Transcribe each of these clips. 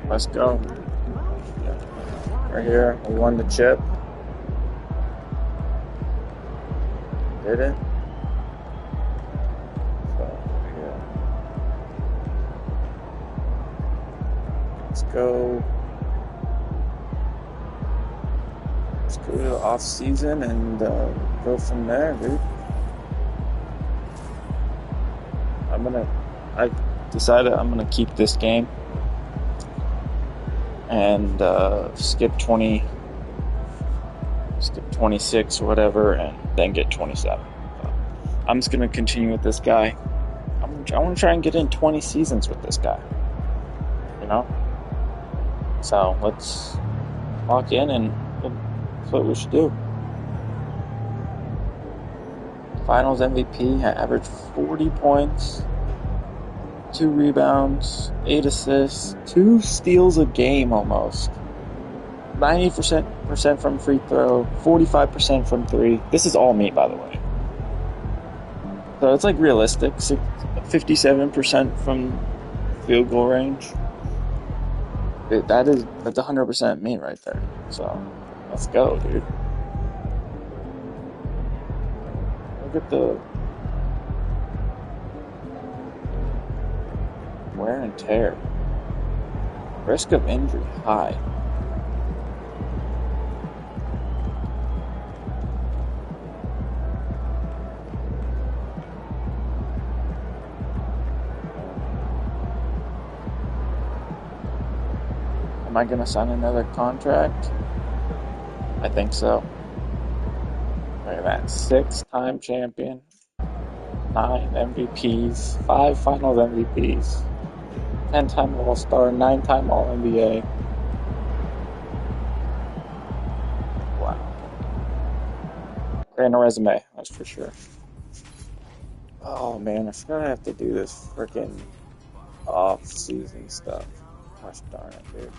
Let's go. Right here, we won the chip. Did it? So, yeah. Let's go. Let's go to the off season and go from there, dude. I decided I'm gonna keep this game and skip 26 or whatever, and then get 27. So I'm just gonna continue with this guy. I want to try and get in 20 seasons with this guy. You know. So let's lock in, and that's what we should do. Finals MVP, I averaged 40 points, 2 rebounds, 8 assists, 2 steals a game almost. 90% from free throw, 45% from 3. This is all me, by the way. So it's like realistic. 57% from field goal range. That's 100% me right there. So let's go, dude. Look at the wear and tear. Risk of injury high. Am I going to sign another contract? I think so. Look at that. 6-time champion. 9 MVPs. 5 finals MVPs. 10-time All-Star. 9-time All-NBA. Wow. Great resume, that's for sure. Oh man, I forgot I have to do this freaking off-season stuff. Gosh darn it, dude.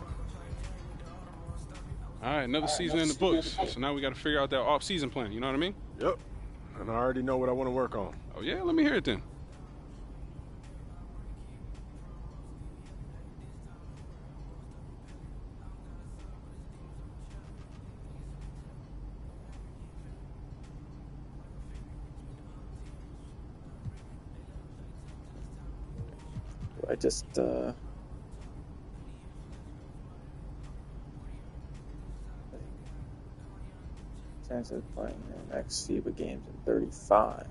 All right, another season in the books. So now we got to figure out that off-season plan. You know what I mean? Yep. And I already know what I want to work on. Oh, yeah? Let me hear it then. I just, chance of playing the next FIBA games in 35.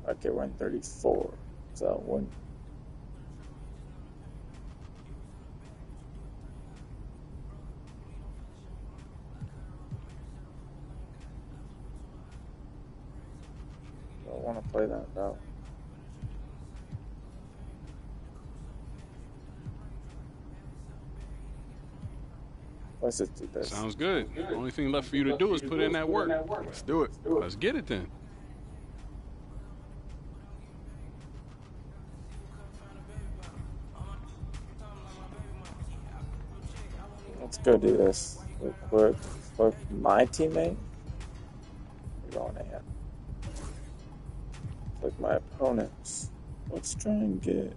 Okay, we're in 34. So when I don't want to play that though. Let's just do this. Sounds good. The only thing left for you to do is put in that work. Let's do it. Let's get it then. Let's go do this real quick. For my teammate, we're going ahead. Like my opponents. Let's try and get.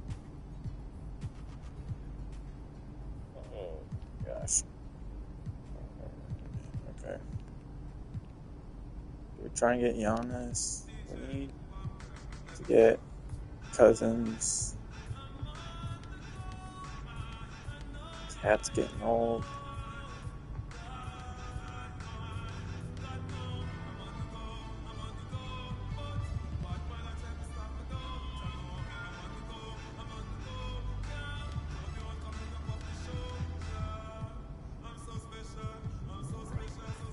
Oh gosh. Okay. We're trying to get Giannis. We need to get Cousins. Cat's getting old.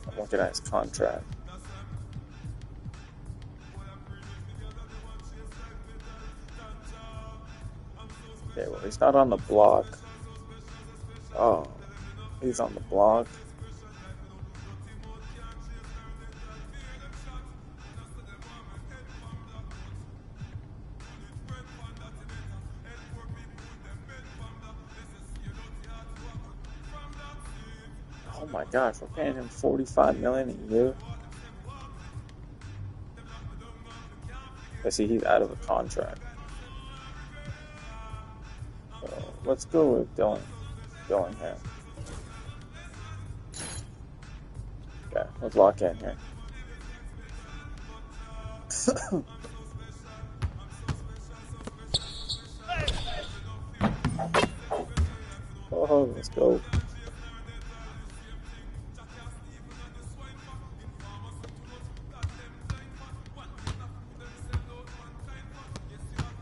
I'm looking at his contract. Okay, well, he's not on the block. Oh, he's on the block. Oh my gosh, we're paying him $45 million a year. I see he's out of a contract. So let's go with Dylan here. Okay, let's lock in here. Oh, let's go.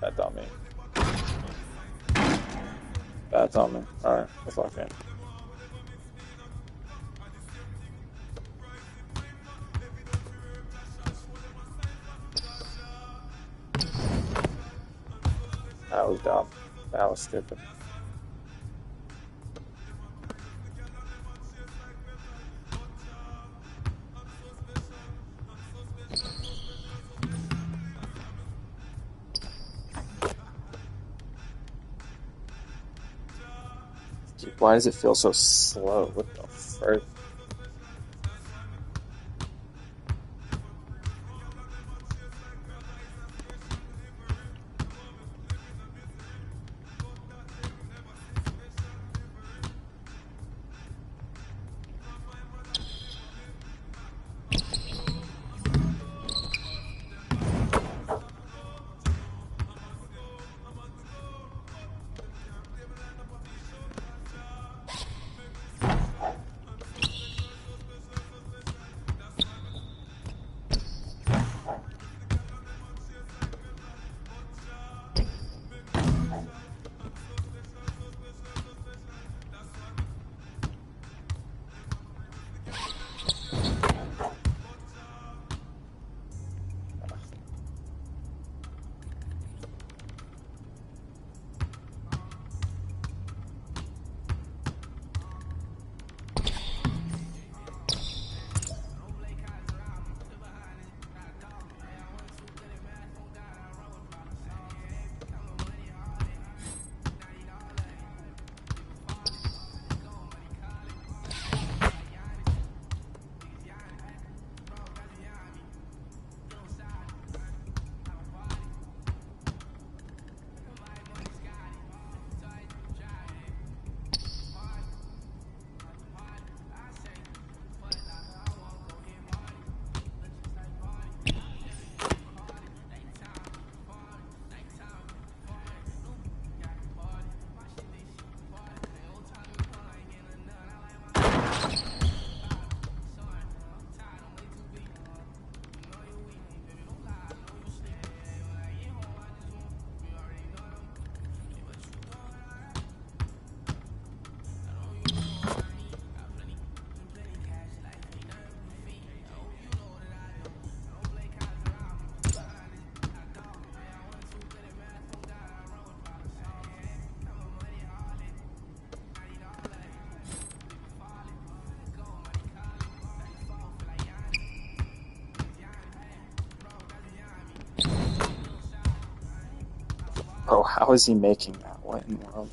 That's on me. That's on me. Alright, let's lock in. That was dumb. That was stupid. Dude, why does it feel so slow? What the frick? Bro, how is he making that? What in the world?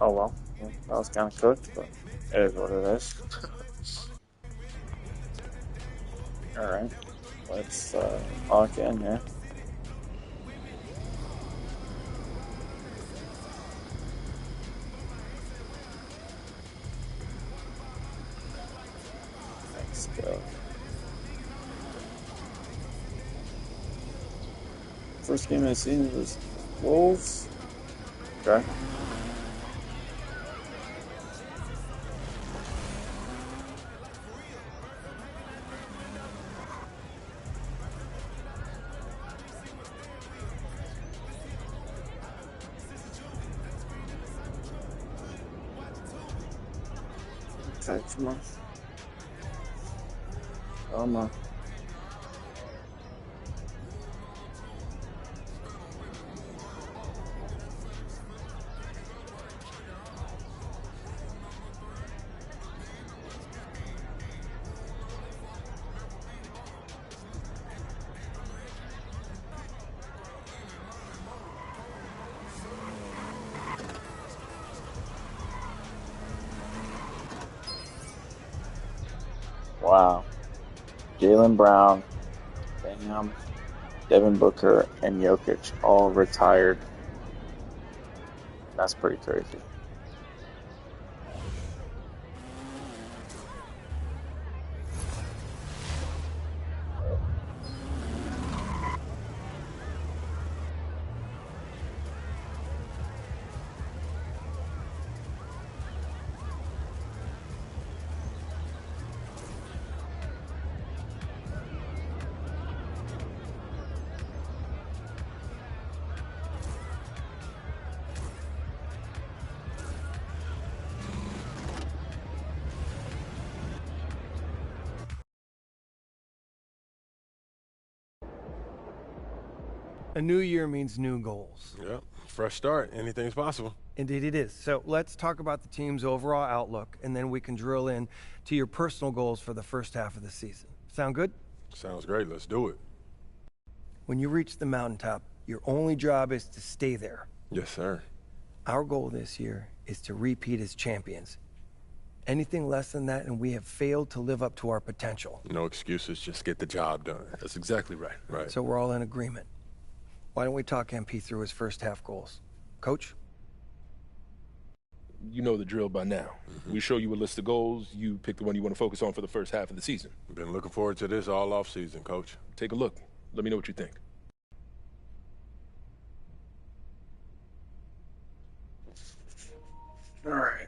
Oh well, that was kind of cooked, but it is what it is. All right, let's lock in here. Let's go. First game I've seen was Wolves. Okay. Okay, come on. Come on. Wow. Jaylen Brown, Bam, Devin Booker, and Jokic all retired. That's pretty crazy. A new year means new goals. Yep. Fresh start. Anything's possible. Indeed it is. So let's talk about the team's overall outlook, and then we can drill in to your personal goals for the first half of the season. Sound good? Sounds great. Let's do it. When you reach the mountaintop, your only job is to stay there. Yes, sir. Our goal this year is to repeat as champions. Anything less than that, and we have failed to live up to our potential. No excuses. Just get the job done. That's exactly right. Right. So we're all in agreement. Why don't we talk MP through his first half goals? Coach? You know the drill by now. We show you a list of goals. You pick the one you want to focus on for the first half of the season. Been looking forward to this all off season, Coach. Take a look. Let me know what you think. All right.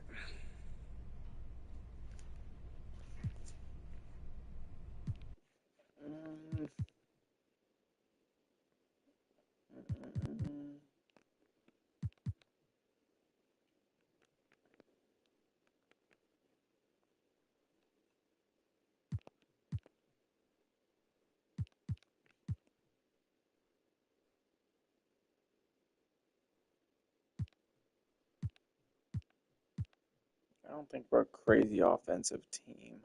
I don't think we're a crazy offensive team.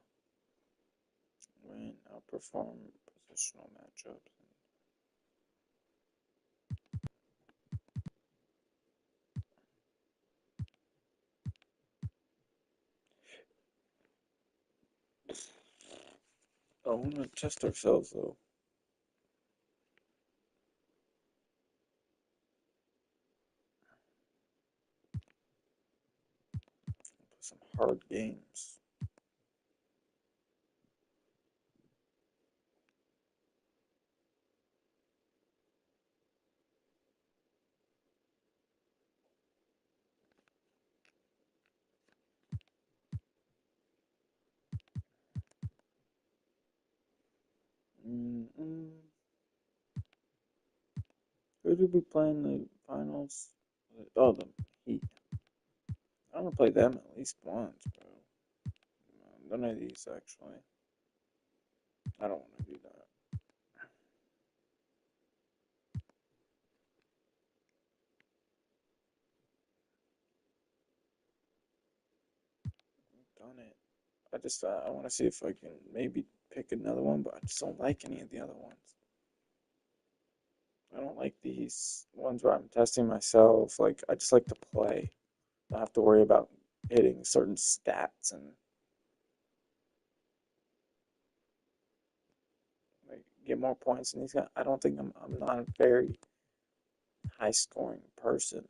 Win, outperform positional matchups. I want to test ourselves though. Some hard games. Mm-mm. Who did we play in the finals? Oh, the Heat. I want to play them at least once, bro. None of these actually. I don't want to do that. Done it. I want to see if I can maybe pick another one, but I just don't like any of the other ones. I don't like these ones where I'm testing myself. Like I just like to play. I have to worry about hitting certain stats and like, get more points. And I don't think I'm not a very high scoring person.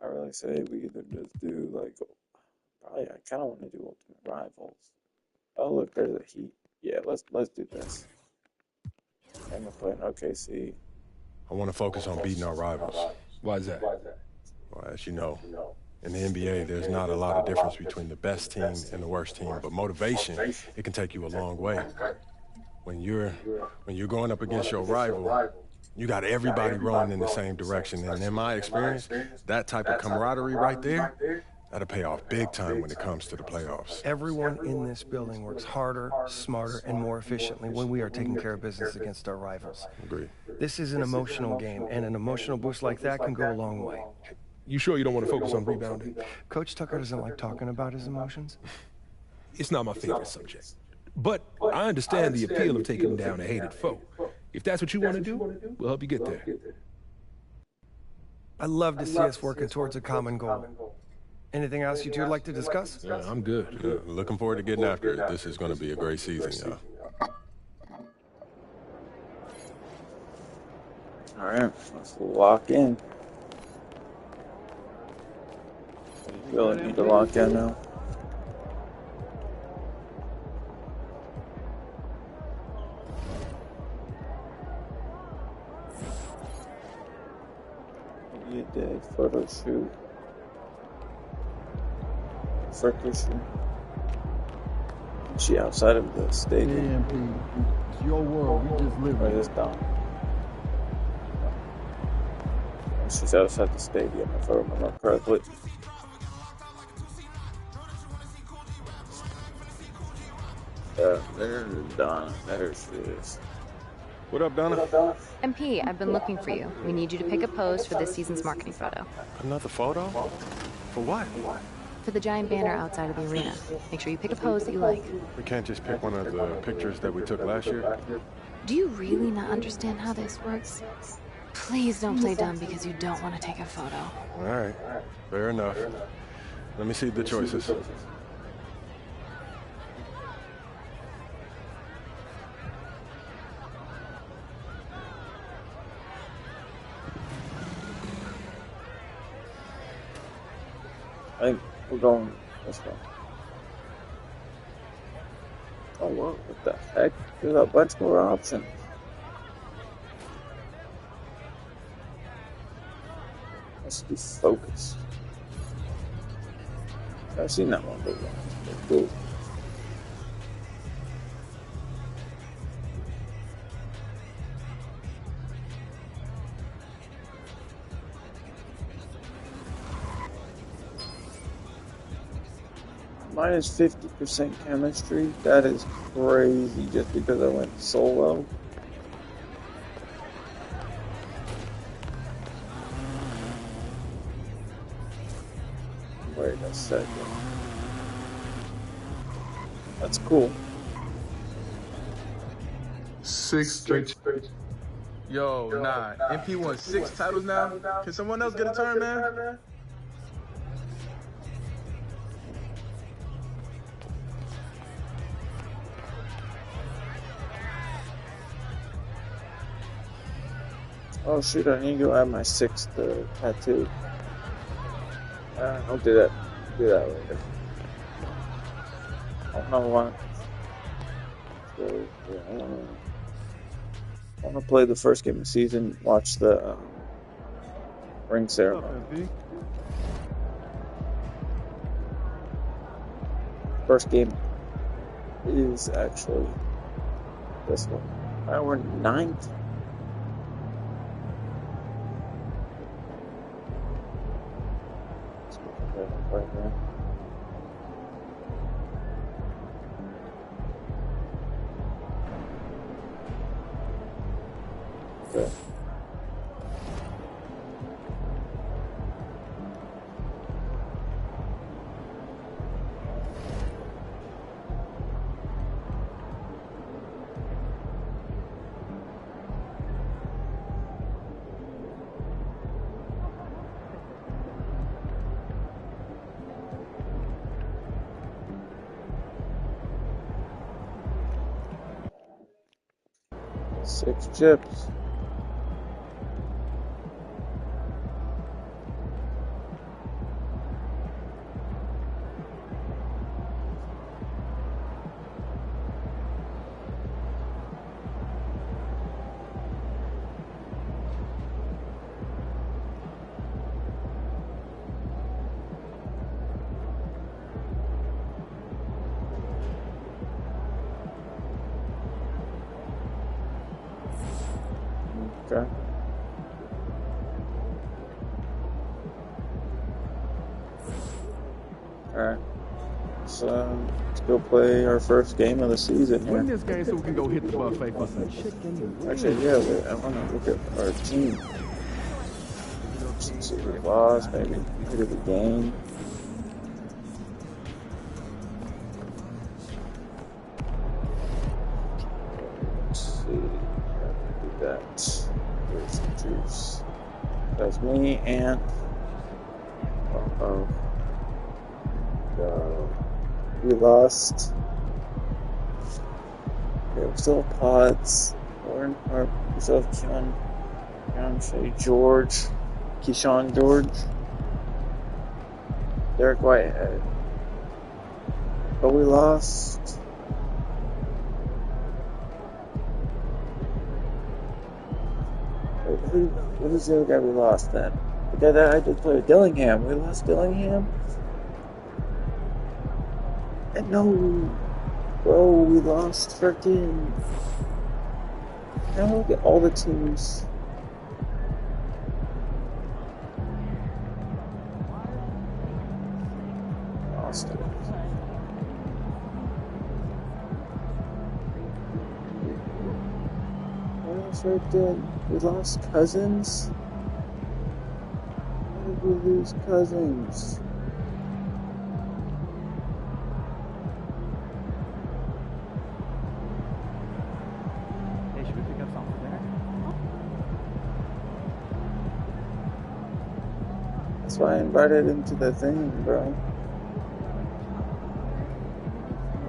I really say we either just do like, probably I kind of want to do Ultimate Rivals. Oh look, there's a Heat. Yeah, let's do this. I'm gonna play an OKC. I want to focus on beating our rivals. Why is that? Well, as you know, in the NBA, there's not a lot of difference between the best team and the worst team, but motivation, it can take you a long way. When you're going up against your rival, you got everybody rowing in the same direction. And in my experience, that type of camaraderie right there, that'll pay off big time when it comes to the playoffs. Everyone in this building works harder, smarter, and more efficiently when we are taking care of business against our rivals. Agreed. This is an emotional game, and an emotional boost like that can go a long way. You sure you don't want to focus on rebounding? Coach Tucker doesn't like talking about his emotions. It's not my favorite subject. But I understand the appeal of taking down a hated foe. If that's what you want to do, we'll help you get there. I love to see us working towards a common goal. Anything else you two would like to discuss? I'm good. Yeah, looking forward to getting after it. This is going to be a great season, y'all. All right, let's lock in. You really need to lock in now. Media day, photo shoot. Photo shoot. Is she outside of the stadium? MP, it's your world. We just live Or in this down? She's outside the stadium, if I remember correctly. There's Donna. There she is. What up, Donna? MP, I've been looking for you. We need you to pick a pose for this season's marketing photo. Another photo? For what? For the giant banner outside of the arena. Make sure you pick a pose that you like. We can't just pick one of the pictures that we took last year. Do you really not understand how this works? Please don't play dumb because you don't want to take a photo. All right, fair enough. Let me see the choices. I think we're going this way. Oh, whoa, what the heck? There's a bunch more options. Let's be focused. I've seen that one before. Cool. Mine is 50% chemistry. That is crazy just because I went solo. Wait a second. That's cool. 6 straight. Yo, nah. MP won 6 titles now. Can someone else get a turn, man? Oh shoot, I need to go add my 6th tattoo. I'll do that. Do that later. I don't know why. So, yeah, I want to play the first game of the season, watch the ring ceremony. First game is actually this one. Alright, we're 9th. Right there. Okay. 6 chips. Okay. Alright. So let's go play our first game of the season here. Win this game so we can go hit the buffet for some chicken. Actually, yeah, wait, I want to look at our team. Let's see if we lost, maybe who did we gain? Let's see. How to do that. Here's the juice. That's me and. Uh-oh. We lost. Okay, we still have pods. We still have Keyshawn George, Derek Whitehead. But we lost. Wait, who's the other guy we lost then? The guy that I did play with, Dillingham. We lost Dillingham? And no, bro, we lost freaking. Now look at all the teams. Lost it. What else right there? We lost Cousins? Why did we lose Cousins? That's why I invited him to the thing, bro.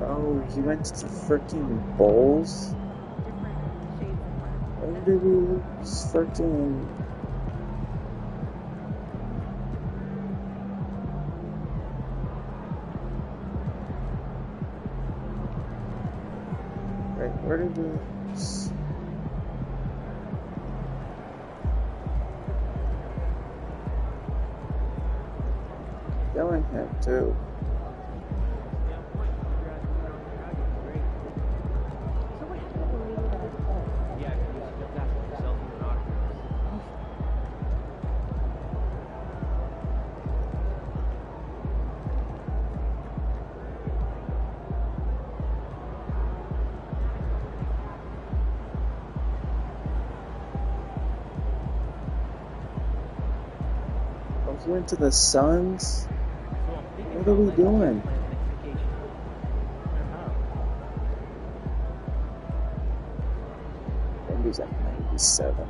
Oh, he went to freaking bowls? Where did we lose freaking... Wait, where did we lose? Dillingham too. Oh, he went to the Suns? What are we doing? Indy's at 97.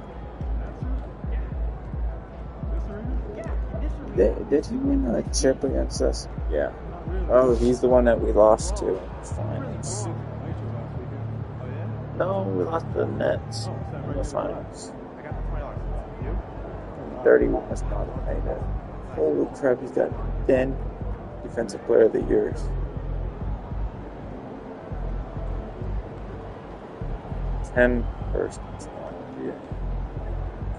Did he win a chip against us? Yeah. Oh, he's the one that we lost to in the finals. No, we lost to the Nets in the finals. 31 was not made it. Holy crap, he's got 10 Defensive Player of the Year.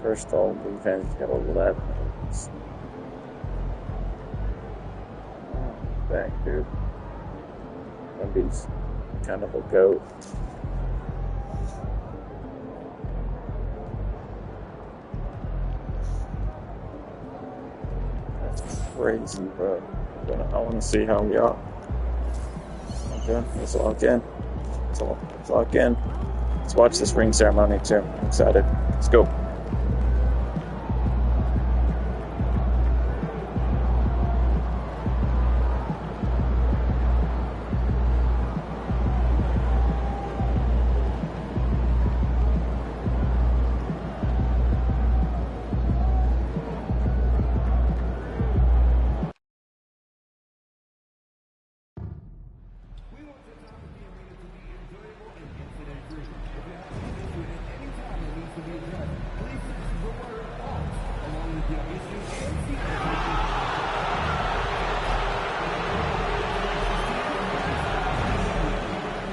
First all defense, he's got 11. Oh, dang, dude. Embiid's kind of a goat. That's crazy, bro. I want to see how we are. Okay, let's lock in. Let's lock in. Let's watch this ring ceremony too. I'm excited. Let's go.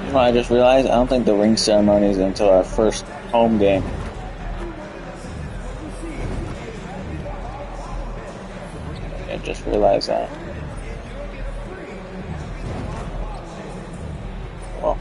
You know, I just realized I don't think the ring ceremony is until our first home game. I just realized that. Well.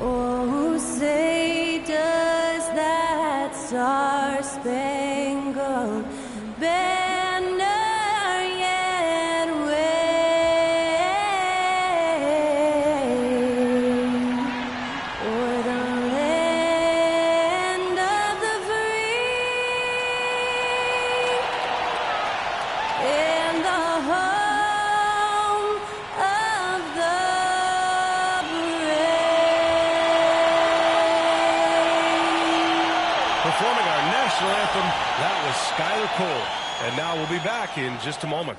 Oh, say does that star-spangled banner yet wave o'er the land of the free and the home of the Performing our national anthem, that was Skylar Cole. And now we'll be back in just a moment.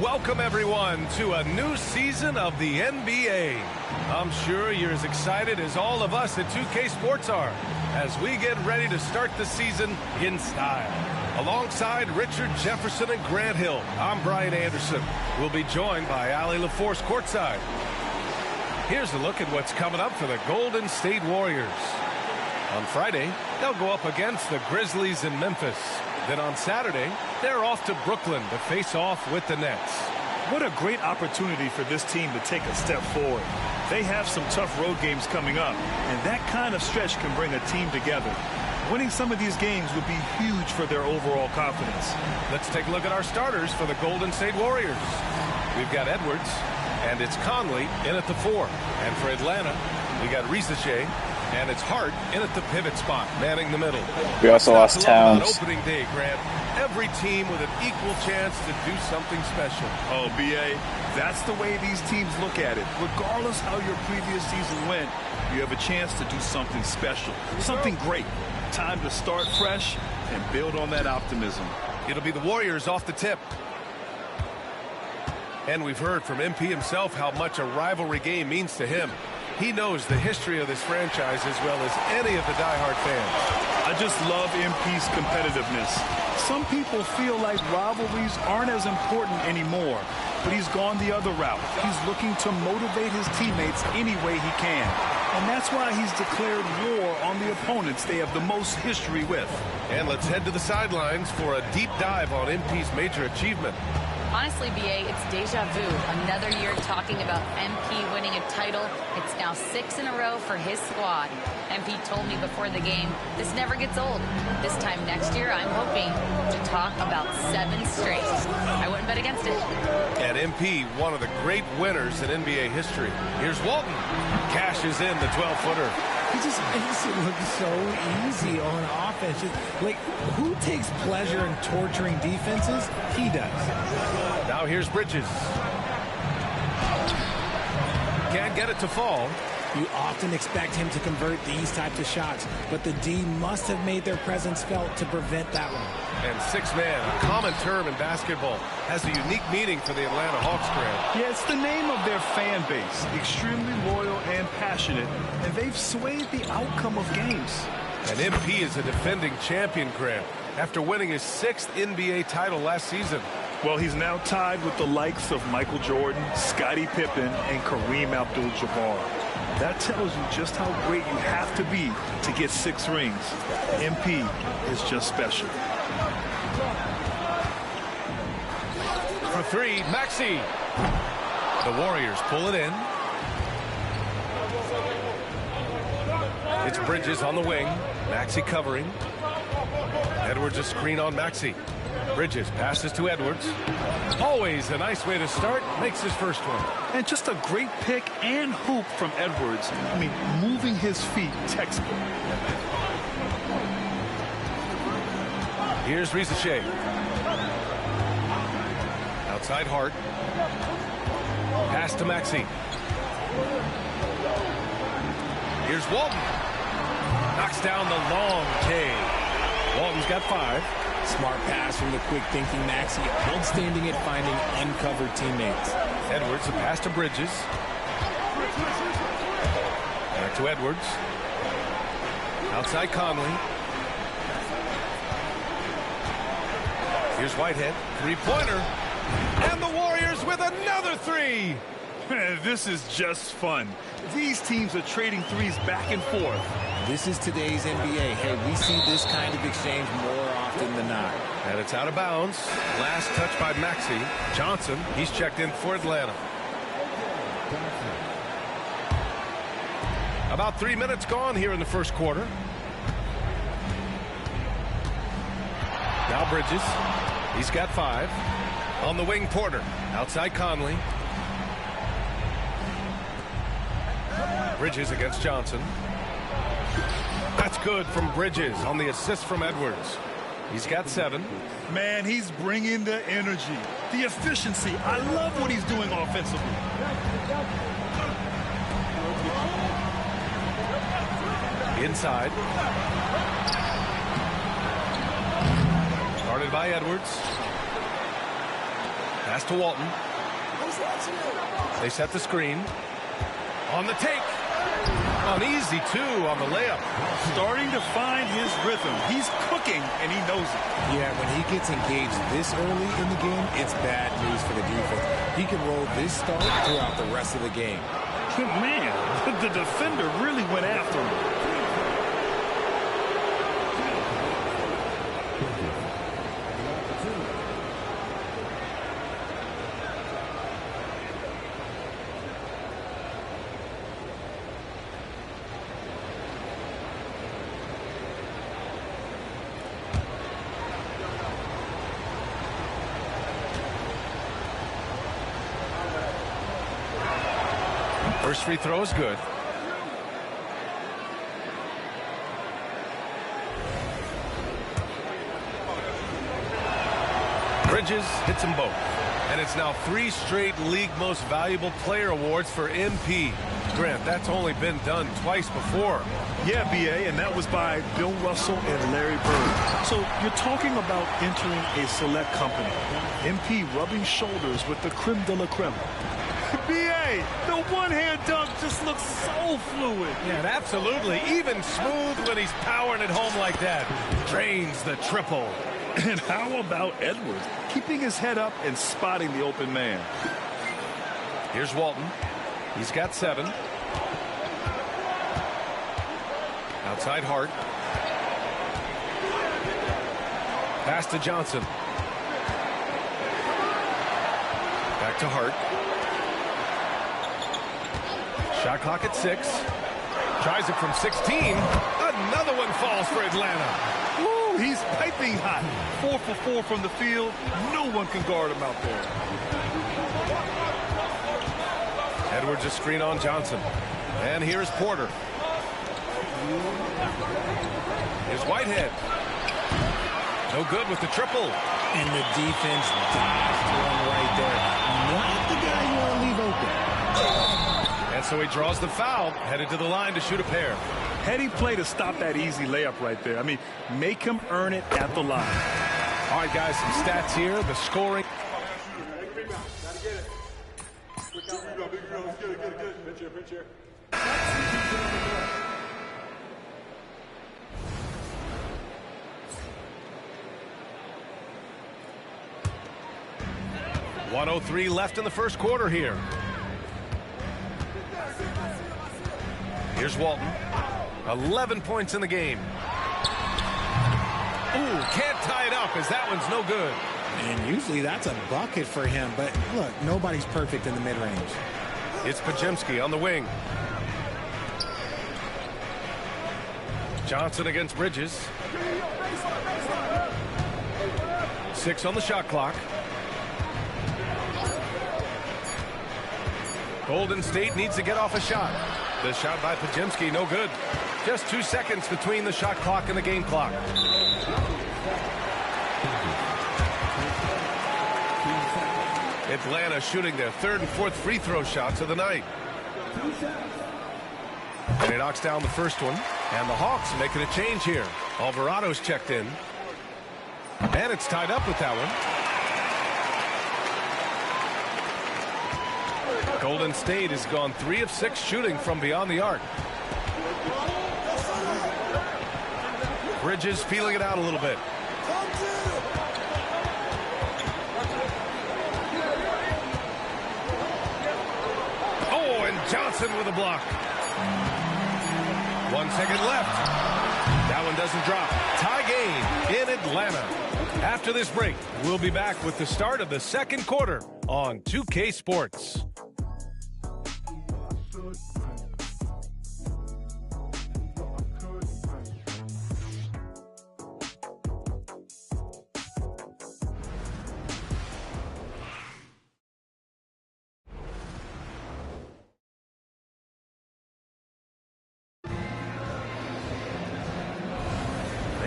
Welcome, everyone, to a new season of the NBA. I'm sure you're as excited as all of us at 2K Sports are as we get ready to start the season in style. Alongside Richard Jefferson and Grant Hill, I'm Brian Anderson. We'll be joined by Allie LaForce courtside. Here's a look at what's coming up for the Golden State Warriors. On Friday, they'll go up against the Grizzlies in Memphis. Then on Saturday, they're off to Brooklyn to face off with the Nets. What a great opportunity for this team to take a step forward. They have some tough road games coming up, and that kind of stretch can bring a team together. Winning some of these games would be huge for their overall confidence. Let's take a look at our starters for the Golden State Warriors. We've got Edwards, and it's Conley in at the 4. And for Atlanta, we got Risache, and it's Hart in at the pivot spot, manning the middle. We also lost Towns. Opening day, Grant. Every team with an equal chance to do something special. Oh, B.A., that's the way these teams look at it. Regardless how your previous season went, you have a chance to do something special, something great. Time to start fresh and build on that optimism. It'll be the Warriors off the tip. And we've heard from MP himself how much a rivalry game means to him. He knows the history of this franchise as well as any of the diehard fans. I just love MP's competitiveness. Some people feel like rivalries aren't as important anymore, but he's gone the other route. He's looking to motivate his teammates any way he can. And that's why he's declared war on the opponents they have the most history with. And let's head to the sidelines for a deep dive on MP's major achievement. Honestly, BA, it's deja vu. Another year talking about MP winning a title. It's now 6 in a row for his squad. MP told me before the game, this never gets old. This time next year, I'm hoping to talk about 7 straight. I wouldn't bet against it. And MP, one of the great winners in NBA history. Here's Walton. Cashes in the 12-footer. He just makes it look so easy on offense. Like, who takes pleasure in torturing defenses? He does. Now here's Bridges. Can't get it to fall. You often expect him to convert these types of shots, but the D must have made their presence felt to prevent that one. And 6-man, a common term in basketball, has a unique meaning for the Atlanta Hawks, Grant. Yeah, it's the name of their fan base. Extremely loyal and passionate, and they've swayed the outcome of games. And MP is a defending champion, Grant, after winning his 6th NBA title last season. Well, he's now tied with the likes of Michael Jordan, Scottie Pippen, and Kareem Abdul-Jabbar. That tells you just how great you have to be to get 6 rings. MP is just special. For 3, Maxey. The Warriors pull it in. It's Bridges on the wing. Maxey covering. Edwards a screen on Maxey. Bridges passes to Edwards. Always a nice way to start. Makes his first one. And just a great pick and hoop from Edwards. I mean, moving his feet, textbook. Here's Rizachet. Outside Hart. Pass to Maxey. Here's Walton. Knocks down the long K. Walton's got 5. Smart pass from the quick-thinking Maxey. Outstanding at finding uncovered teammates. Edwards, a pass to Bridges. Back to Edwards. Outside Conley. Here's Whitehead. 3-pointer. And the Warriors with another 3. This is just fun. These teams are trading threes back and forth. This is today's NBA. Hey, we see this kind of exchange more often than not. And it's out of bounds. Last touch by Maxey. Johnson, he's checked in for Atlanta. About 3 minutes gone here in the first quarter. Now Bridges. He's got 5. On the wing, Porter. Outside Conley. Bridges against Johnson. That's good from Bridges on the assist from Edwards. He's got 7. Man, he's bringing the energy, the efficiency. I love what he's doing offensively. Inside. Started by Edwards. Pass to Walton. They set the screen. On the take. An easy 2 on the layup. Starting to find his rhythm. He's cooking, and he knows it. Yeah, when he gets engaged this early in the game, it's bad news for the defense. He can roll this start throughout the rest of the game. Man, the defender really went after him. First free throw is good. Bridges hits them both. And it's now 3 straight league most valuable player awards for MP. Grant, that's only been done twice before. Yeah, B.A., and that was by Bill Russell and Larry Bird. So you're talking about entering a select company. MP rubbing shoulders with the creme de la creme. B.A., the one-hand dunk just looks so fluid. Yeah, and absolutely. Even smooth when he's powering it home like that. Drains the triple. And how about Edwards? Keeping his head up and spotting the open man. Here's Walton. He's got 7. Outside Hart. Pass to Johnson. Back to Hart. Shot clock at 6. Tries it from 16. Another one falls for Atlanta. Woo, he's piping hot. 4 for 4 from the field. No one can guard him out there. Edwards a screen on Johnson. And here's Porter. Here's Whitehead. No good with the triple. And the defense dodged one right there. Not the guy you want to leave open. And so he draws the foul, headed to the line to shoot a pair. Heady play to stop that easy layup right there. I mean, make him earn it at the line. All right, guys, some stats here. The scoring. 1:03 left in the first quarter here. Here's Walton. 11 points in the game. Ooh, can't tie it up as that one's no good. And usually that's a bucket for him, but look, nobody's perfect in the mid-range. It's Pajemski on the wing. Johnson against Bridges. 6 on the shot clock. Golden State needs to get off a shot. The shot by Pajemski, no good. Just 2 seconds between the shot clock and the game clock. Atlanta shooting their 3rd and 4th free throw shots of the night. And he knocks down the first one. And the Hawks making a change here. Alvarado's checked in. And it's tied up with that one. Golden State has gone 3 of 6 shooting from beyond the arc. Bridges feeling it out a little bit. Oh, and Johnson with a block. 1 second left. That one doesn't drop. Tie game in Atlanta. After this break, we'll be back with the start of the second quarter on 2K Sports.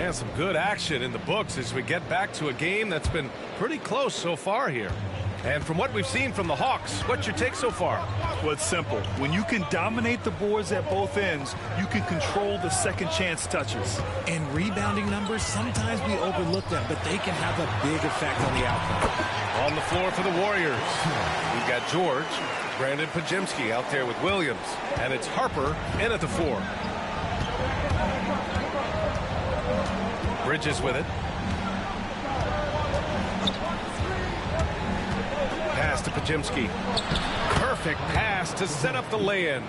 And some good action in the books as we get back to a game that's been pretty close so far here. And from what we've seen from the Hawks, what's your take so far? Well, it's simple. When you can dominate the boards at both ends, you can control the second chance touches. And rebounding numbers, sometimes we overlook them, but they can have a big effect on the outcome. On the floor for the Warriors, we've got George, Brandon Pajemski out there with Williams, and it's Harper in at the 4. Bridges with it. Pass to Pajemski. Perfect pass to set up the lay-in.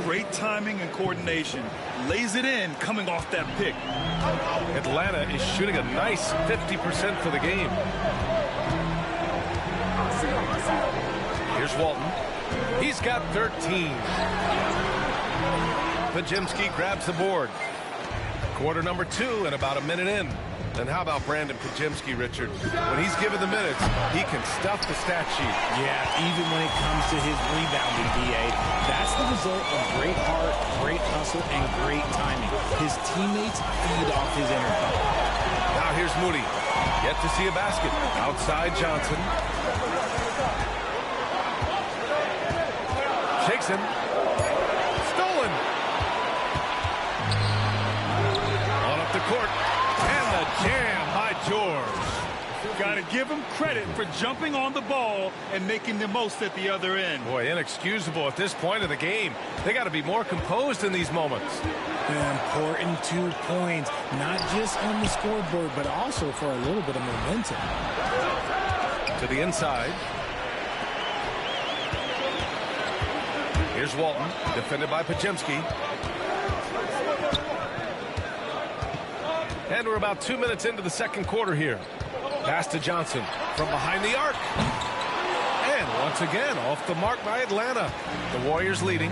Great timing and coordination. Lays it in coming off that pick. Atlanta is shooting a nice 50% for the game. Here's Walton. He's got 13. Pajemski grabs the board. Quarter number 2 and about a minute in. And how about Brandon Pajemski, Richard? When he's given the minutes, he can stuff the stat sheet. Yeah, even when it comes to his rebounding, B.A., that's the result of great heart, great hustle, and great timing. His teammates feed off his energy. Now here's Moody. Yet to see a basket. Outside Johnson. Shakes him. Stolen. On up the court. And the jam by George. Got to give him credit for jumping on the ball and making the most at the other end. Boy, inexcusable at this point of the game. They got to be more composed in these moments. An important 2 points, not just on the scoreboard, but also for a little bit of momentum. To the inside. Here's Walton, defended by Pajemski. And we're about 2 minutes into the second quarter here. Pass to Johnson from behind the arc. And once again, off the mark by Atlanta. The Warriors leading.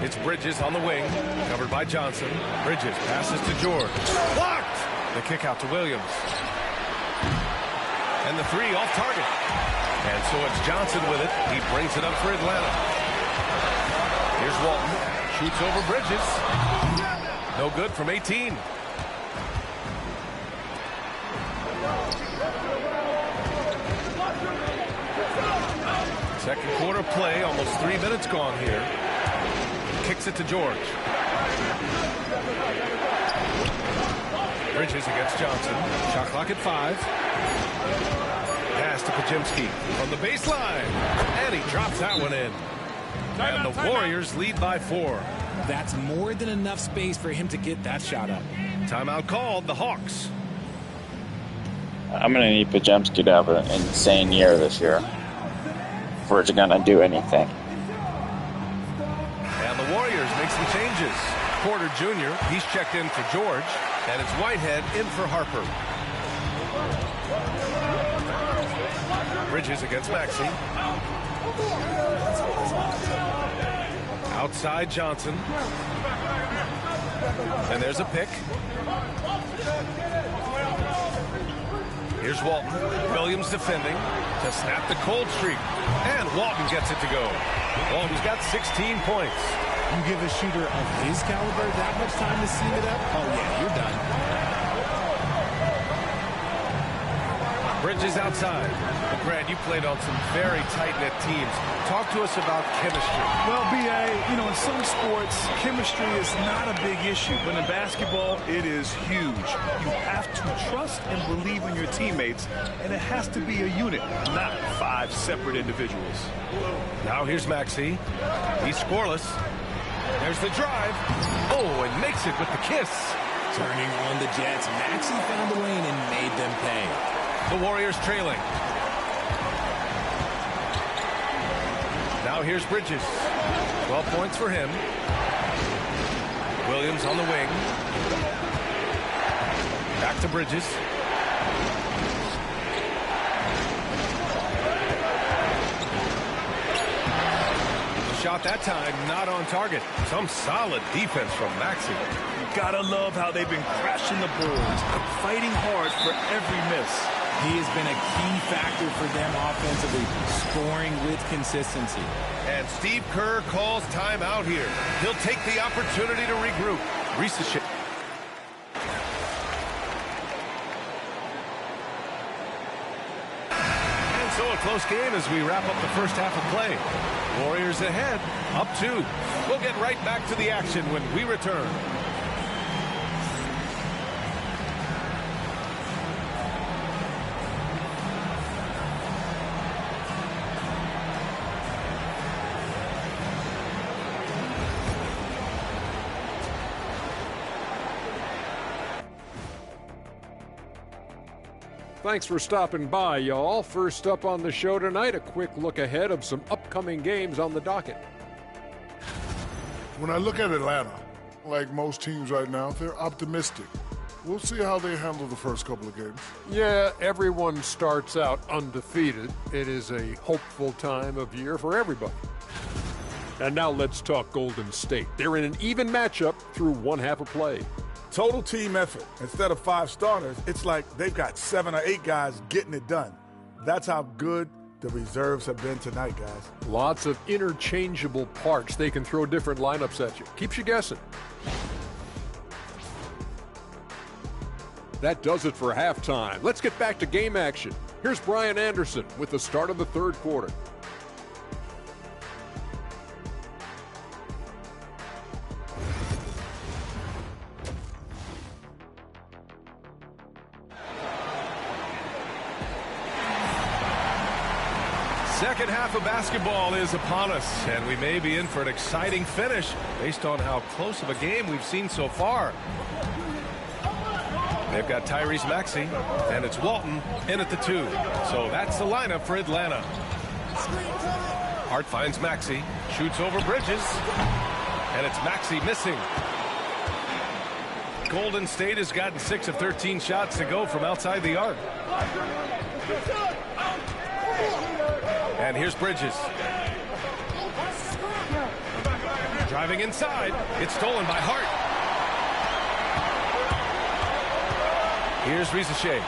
It's Bridges on the wing, covered by Johnson. Bridges passes to George. Blocked! The kick out to Williams. And the 3 off target. And so it's Johnson with it. He brings it up for Atlanta. Here's Walton. Shoots over Bridges. No good from 18. Second quarter play, almost 3 minutes gone here. Kicks it to George. Bridges against Johnson. Shot clock at 5. Pass to Pajemski from the baseline. And he drops that one in. And the Warriors lead by 4. That's more than enough space for him to get that shot up. Timeout called, the Hawks. I'm going to need Podziemski to have an insane year this year for it's going to do anything. And the Warriors make some changes. Porter Jr., he's checked in for George, and it's Whitehead in for Harper. Bridges against Maxey. Outside Johnson. And there's a pick. Here's Walton. Williams defending to snap the cold streak. And Walton gets it to go. Walton's got 16 points. You give a shooter of his caliber that much time to seam it up? Oh, yeah, you're done. Bridges outside. Grant, you played on some very tight-knit teams. Talk to us about chemistry. Well, B.A., you know, in some sports, chemistry is not a big issue. But in basketball, it is huge. You have to trust and believe in your teammates, and it has to be a unit, not 5 separate individuals. Now here's Maxey. He's scoreless. There's the drive. Oh, and makes it with the kiss. Turning on the Jets, Maxey found the lane and made them pay. The Warriors trailing. Now here's Bridges. 12 points for him. Williams on the wing. Back to Bridges. The shot that time not on target. Some solid defense from Maxey. You gotta love how they've been crashing the boards, fighting hard for every miss. He has been a key factor for them offensively, scoring with consistency. And Steve Kerr calls timeout here. He'll take the opportunity to regroup. Ricochet. And so a close game as we wrap up the first half of play. Warriors ahead, up 2. We'll get right back to the action when we return. Thanks for stopping by, y'all. First up on the show tonight, a quick look ahead of some upcoming games on the docket. When I look at Atlanta, like most teams right now, they're optimistic. We'll see how they handle the first couple of games. Yeah, everyone starts out undefeated. It is a hopeful time of year for everybody. And now let's talk Golden State. They're in an even matchup through one half of play. Total team effort. Instead of 5 starters, it's like they've got 7 or 8 guys getting it done. That's how good the reserves have been tonight, guys. Lots of interchangeable parts. They can throw different lineups at you. Keeps you guessing. That does it for halftime. Let's get back to game action. Here's Brian Anderson with the start of the third quarter. Second half of basketball is upon us, and we may be in for an exciting finish based on how close of a game we've seen so far. They've got Tyrese Maxey, and it's Walton in at the 2. So that's the lineup for Atlanta. Hart finds Maxey, shoots over Bridges, and it's Maxey missing. Golden State has gotten 6 of 13 shots to go from outside the arc. And here's Bridges. Driving inside. It's stolen by Hart. Here's Ricochet.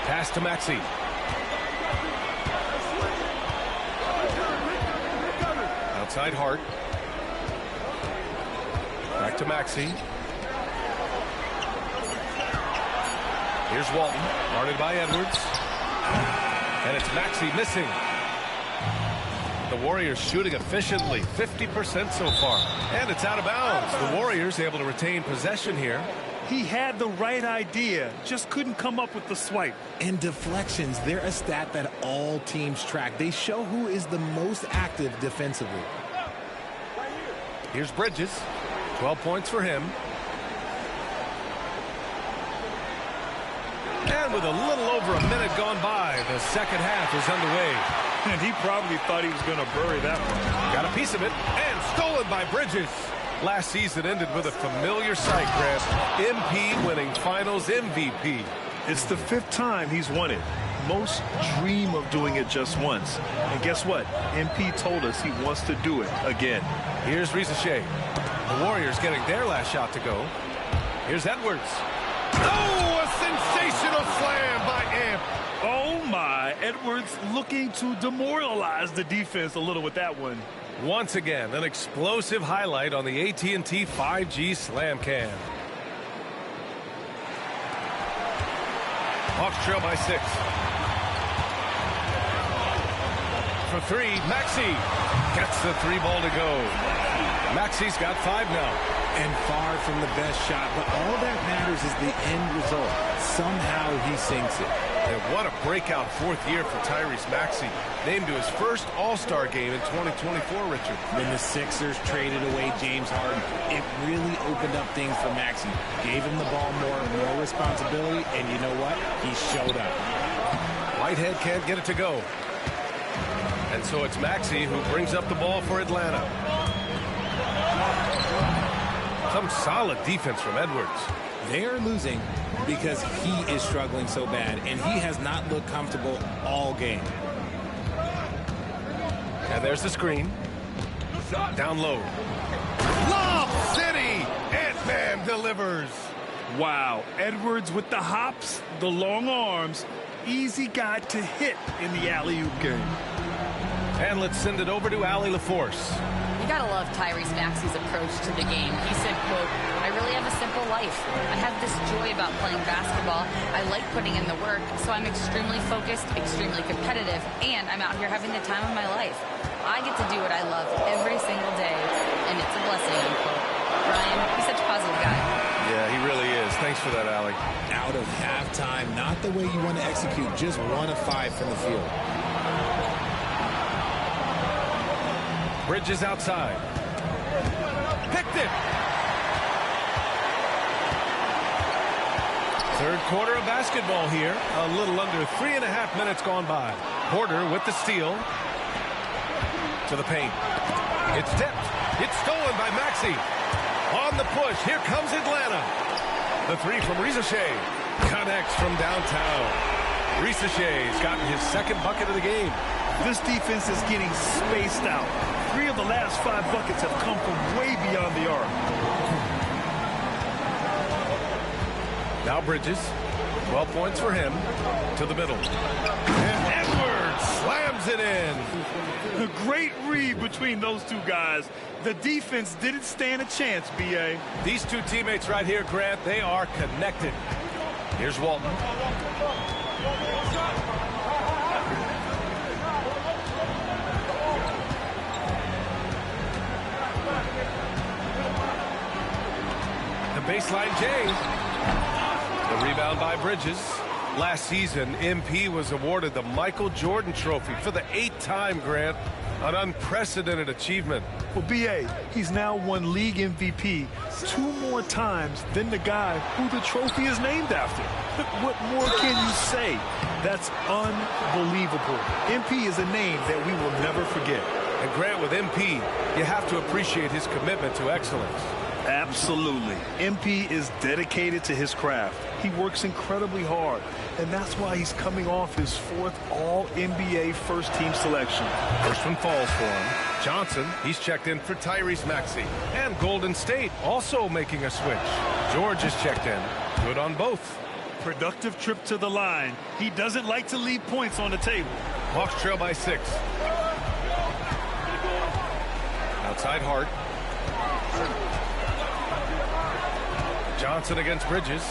Pass to Maxey. Outside Hart. Back to Maxey. Here's Walton. Guarded by Edwards. And it's Maxey missing. The Warriors shooting efficiently, 50% so far. And it's out of bounds. The Warriors able to retain possession here. He had the right idea, just couldn't come up with the swipe. And deflections, they're a stat that all teams track. They show who is the most active defensively. Here's Bridges. 12 points for him. And with a little over a minute gone by, the second half is underway. And he probably thought he was going to bury that one. Got a piece of it, and stolen by Bridges. Last season ended with a familiar sight, Grant. MP winning Finals MVP. It's the 5th time he's won it. Most dream of doing it just once. And guess what? MP told us he wants to do it again. Here's Rizachet. The Warriors getting their last shot to go. Here's Edwards. Oh, a sensational slam by Amp. Oh, my. Edwards looking to demoralize the defense a little with that one. Once again, an explosive highlight on the AT&T 5G Slam Cam. Hawks trail by 6. For 3, Maxey gets the 3 ball to go. Maxey's got 5 now. And far from the best shot, but all that matters is the end result. Somehow he sinks it. And what a breakout 4th year for Tyrese Maxey. Named to his first All-Star game in 2024, Richard. When the Sixers traded away James Harden, it really opened up things for Maxey. Gave him the ball more responsibility, and you know what? He showed up. Whitehead can't get it to go. And so it's Maxey who brings up the ball for Atlanta. Some solid defense from Edwards. They are losing because he is struggling so bad, and he has not looked comfortable all game. And there's the screen. Down low. Lob City! Ant-Man delivers. Wow. Edwards with the hops, the long arms. Easy guy to hit in the alley-oop game. And let's send it over to Allie LaForce. You gotta love Tyrese Maxey's approach to the game. He said, quote, "I really have a simple life. I have this joy about playing basketball. I like putting in the work, so I'm extremely focused, extremely competitive, and I'm out here having the time of my life. I get to do what I love every single day, and it's a blessing," unquote. Brian, he's such a positive guy. Yeah, he really is. Thanks for that, Allie. Out of halftime, not the way you want to execute, just 1 of 5 from the field. Bridges outside. Picked it. Third quarter of basketball here. A little under 3.5 minutes gone by. Porter with the steal. To the paint. It's tipped. It's stolen by Maxey. On the push. Here comes Atlanta. The 3 from Rizachet. Connects from downtown. Ricochet's gotten his 2nd bucket of the game. This defense is getting spaced out. 3 of the last 5 buckets have come from way beyond the arc. Now Bridges. 12 points for him. To the middle. And Edwards slams it in. A great read between those 2 guys. The defense didn't stand a chance, B.A. These 2 teammates right here, Grant, they are connected. Here's Walton. Baseline J. The rebound by Bridges. Last season, MP was awarded the Michael Jordan Trophy for the 8th time, Grant. An unprecedented achievement. Well, B.A., he's now won league MVP 2 more times than the guy who the trophy is named after. What more can you say? That's unbelievable. MP is a name that we will never forget. And Grant, with MP, you have to appreciate his commitment to excellence. Absolutely. MP is dedicated to his craft. He works incredibly hard, and that's why he's coming off his 4th All-NBA first-team selection. First one falls for him. Johnson, he's checked in for Tyrese Maxey. And Golden State also making a switch. George is checked in. Good on both. Productive trip to the line. He doesn't like to leave points on the table. Hawks trail by 6. Outside Hart. Johnson against Bridges.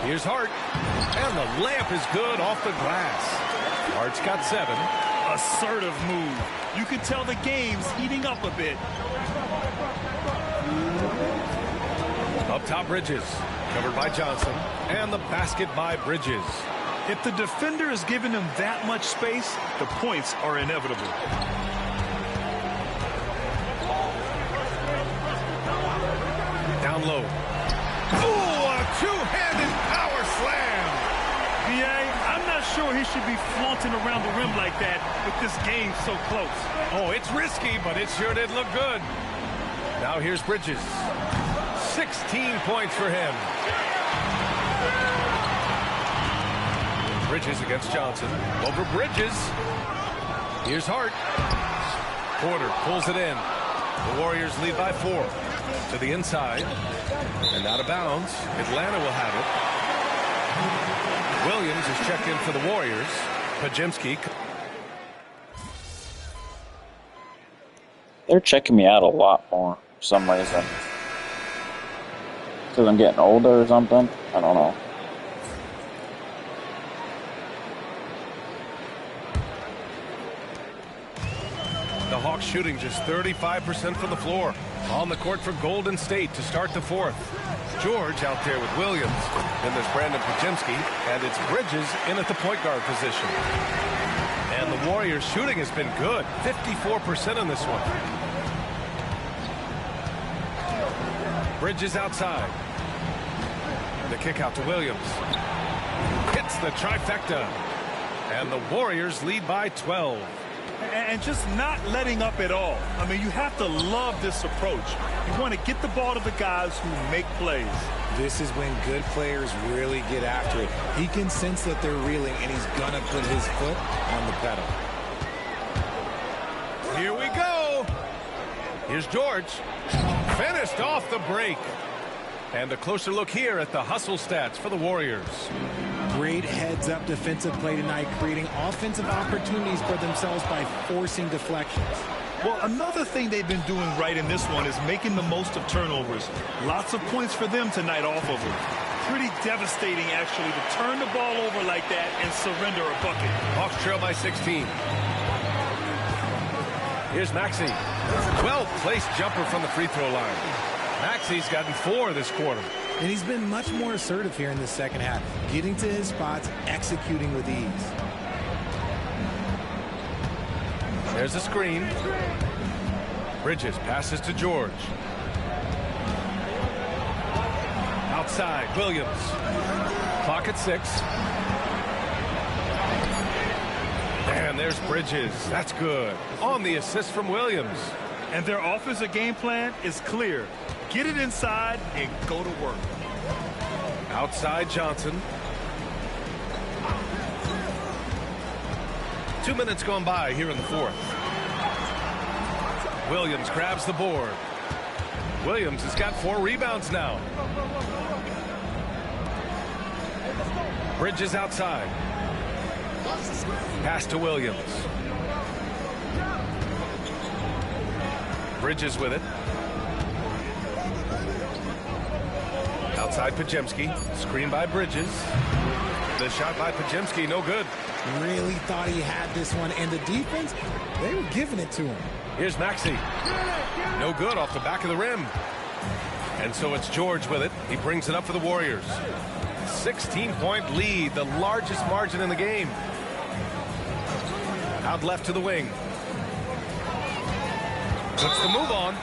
Here's Hart. And the layup is good off the glass. Hart's got 7. Assertive move. You can tell the game's heating up a bit. Up top, Bridges. Covered by Johnson. And the basket by Bridges. If the defender is giving him that much space, the points are inevitable. Down low. Ooh, a 2-handed sure he should be flaunting around the rim like that with this game so close. Oh, it's risky, but it sure did look good. Now here's Bridges. 16 points for him. Bridges against Johnson. Over Bridges. Here's Hart. Porter pulls it in. The Warriors lead by 4. To the inside. And out of bounds. Atlanta will have it. Williams is checked in for the Warriors. Pajemski. They're checking me out a lot more for some reason. Because I'm getting older or something. I don't know. The Hawks shooting just 35% from the floor. On the court for Golden State to start the 4th. George out there with Williams. Then there's Brandon Pajemski. And it's Bridges in at the point guard position. And the Warriors shooting has been good. 54% on this one. Bridges outside. The kick out to Williams. Hits the trifecta. And the Warriors lead by 12. And just not letting up at all. I mean, you have to love this approach. You want to get the ball to the guys who make plays. This is when good players really get after it. He can sense that they're reeling, and he's going to put his foot on the pedal. Here we go. Here's George. Finished off the break. And a closer look here at the hustle stats for the Warriors. Great heads-up defensive play tonight, creating offensive opportunities for themselves by forcing deflections. Well, another thing they've been doing right in this one is making the most of turnovers. Lots of points for them tonight off of it. Pretty devastating, actually, to turn the ball over like that and surrender a bucket. Hawks trail by 16. Here's Maxey. 12th place jumper from the free throw line. Maxey's gotten 4 this quarter. And he's been much more assertive here in the second half, getting to his spots, executing with ease. There's a screen. Bridges passes to George. Outside, Williams. Clock at 6. And there's Bridges. That's good. On the assist from Williams. And their offensive game plan is clear. Get it inside and go to work. Outside Johnson. 2 minutes gone by here in the 4th. Williams grabs the board. Williams has got 4 rebounds now. Bridges outside. Pass to Williams. Bridges with it. Outside Pajemski. Screen by Bridges. The shot by Pajemski, no good. Really thought he had this one, and the defense, they were giving it to him. Here's Maxey. No good off the back of the rim. And so it's George with it. He brings it up for the Warriors. 16-point lead, the largest margin in the game. Out left to the wing. Puts the move on.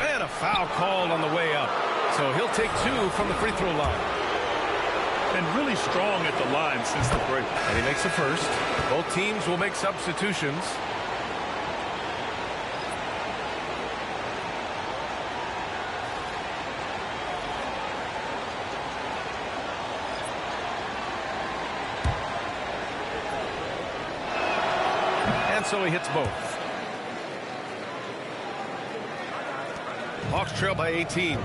And a foul called on the way up. So he'll take 2 from the free throw line. And really strong at the line since the break. And he makes the first. Both teams will make substitutions. And so he hits both. Hawks trail by 18.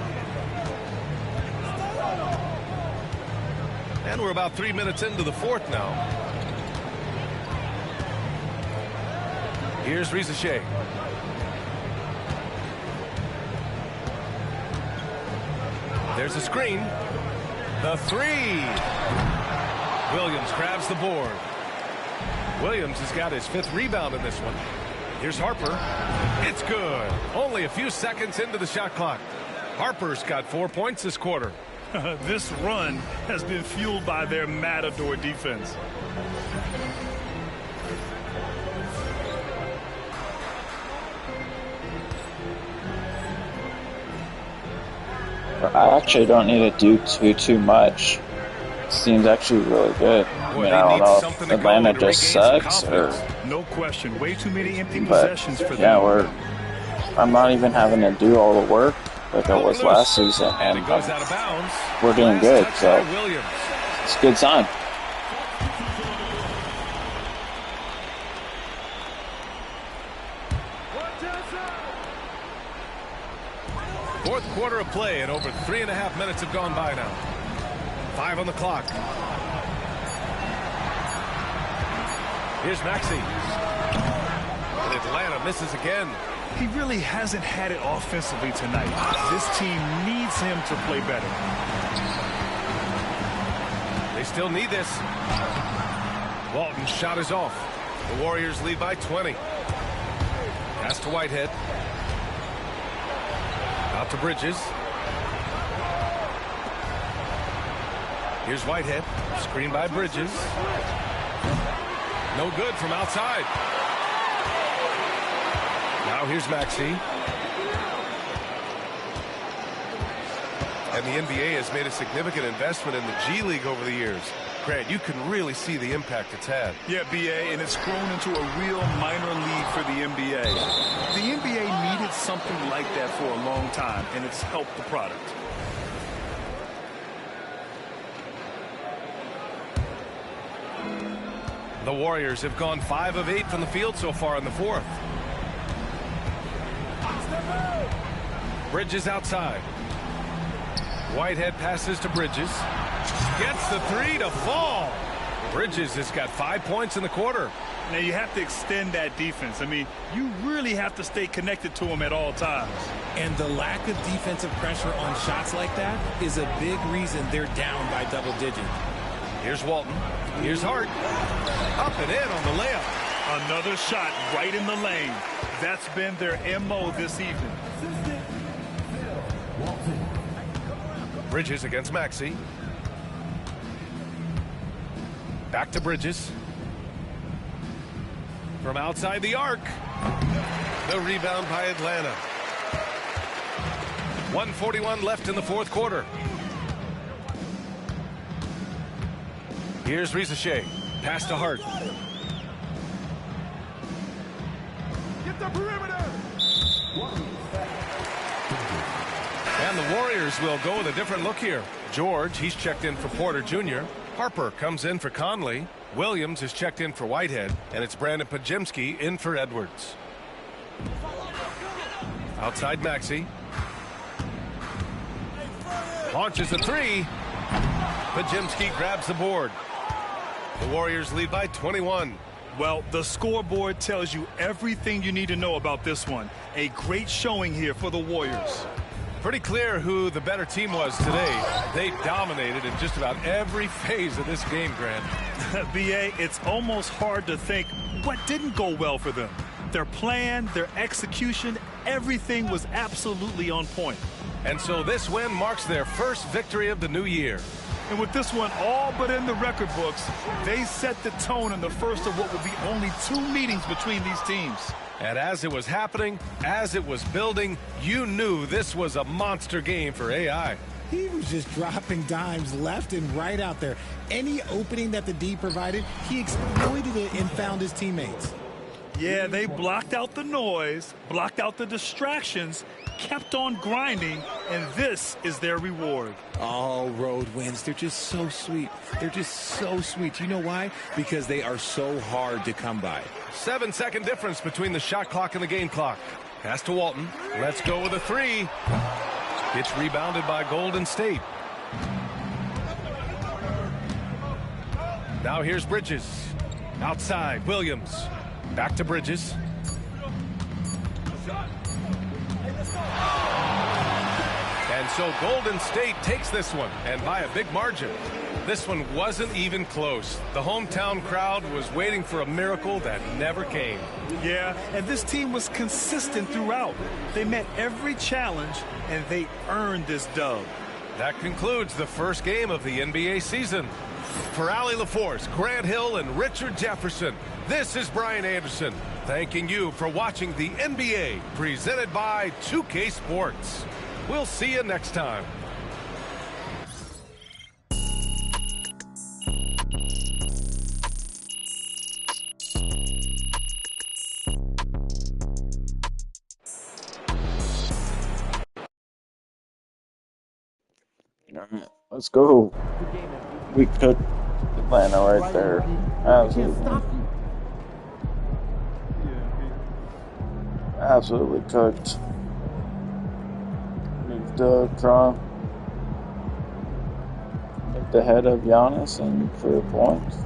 And we're about 3 minutes into the 4th now. Here's Rizachet. There's a screen. The 3. Williams grabs the board. Williams has got his 5th rebound in this one. Here's Harper. It's good. Only a few seconds into the shot clock. Harper's got 4 points this quarter. This run has been fueled by their matador defense. I actually don't need to do too much. This team's actually really good. I mean, I don't know if Atlanta just sucks or... No question. Way too many empty But, possessions for yeah, them. I'm not even having to do all the work like I was last season, and we're doing good, so it's a good sign. Fourth quarter of play, and over 3.5 minutes have gone by now. 5 on the clock. Here's Maxey. And Atlanta misses again. He really hasn't had it offensively tonight. This team needs him to play better. They still need this. Walton's shot is off. The Warriors lead by 20. Pass to Whitehead. Out to Bridges. Here's Whitehead. Screen by Bridges. No good from outside. Now here's Maxey. And the NBA has made a significant investment in the G League over the years. Grant, you can really see the impact it's had. Yeah, BA, and it's grown into a real minor league for the NBA. The NBA needed something like that for a long time, and it's helped the product. The Warriors have gone 5 of 8 from the field so far in the fourth. Bridges outside. Whitehead passes to Bridges. Gets the 3 to fall. Bridges has got 5 points in the quarter. Now you have to extend that defense. I mean, you really have to stay connected to him at all times. And the lack of defensive pressure on shots like that is a big reason they're down by double digits. Here's Walton. Here's Hart. Up and in on the layup. Another shot right in the lane. That's been their MO this evening. Bridges against Maxey. Back to Bridges. From outside the arc. The rebound by Atlanta. 1:41 left in the fourth quarter. Here's Rizachet. Pass to Hart. Get the perimeter. And the Warriors will go with a different look here. George, he's checked in for Porter Jr. Harper comes in for Conley. Williams is checked in for Whitehead. And it's Brandon Pajemski in for Edwards. Outside Maxey. Launches a 3. Pajemski grabs the board. The Warriors lead by 21. Well, the scoreboard tells you everything you need to know about this one. A great showing here for the Warriors. Pretty clear who the better team was today. They dominated in just about every phase of this game, Grant. BA, it's almost hard to think what didn't go well for them. Their plan, their execution, everything was absolutely on point. And so this win marks their first victory of the new year. And with this one all but in the record books, they set the tone in the first of what will be only 2 meetings between these teams. And as it was happening, as it was building, you knew this was a monster game for AI. He was just dropping dimes left and right out there. Any opening that the D provided, he exploited it and found his teammates. Yeah, they blocked out the noise, blocked out the distractions, kept on grinding, and this is their reward. All road wins. They're just so sweet. They're just so sweet. You know why? Because they are so hard to come by. 7-second difference between the shot clock and the game clock. Pass to Walton. Let's go with a 3. It's rebounded by Golden State. Now here's Bridges. Outside, Williams. Back to Bridges. And so Golden State takes this one, and by a big margin. This one wasn't even close. The hometown crowd was waiting for a miracle that never came. Yeah, and this team was consistent throughout. They met every challenge, and they earned this dub. That concludes the first game of the NBA season. For Allie LaForce, Grant Hill, and Richard Jefferson, this is Brian Anderson, thanking you for watching the NBA, presented by 2K Sports. We'll see you next time. Alright, let's go. We cooked Atlanta right there. Absolutely. Absolutely cooked. Moved ahead of Giannis and for points.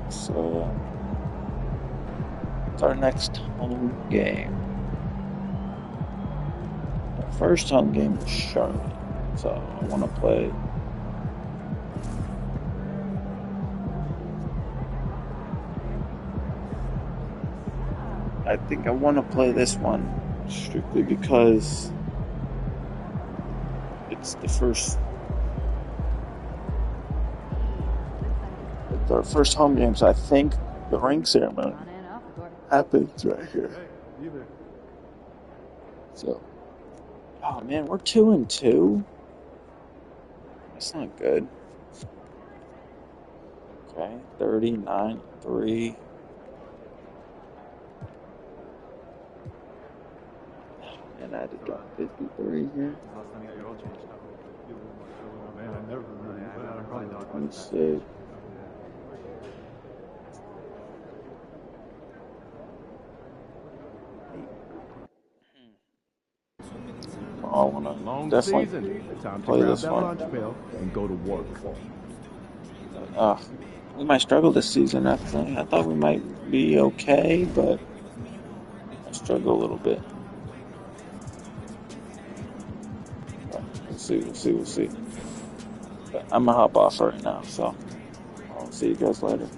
So it's our next home game. Our first home game is Charlotte, so I want to play. I think I want to play this one strictly because it's the first. It's our first home game, so I think the ring ceremony happens right here. So, oh man, we're 2-2. That's not good. Okay, 39-3. And I had to drop 53 here. Let's see. I want to definitely play this one. And go to work. We might struggle this season. I thought we might be okay, but I struggle a little bit. We'll see. But I'm gonna hop off right now, so I'll see you guys later.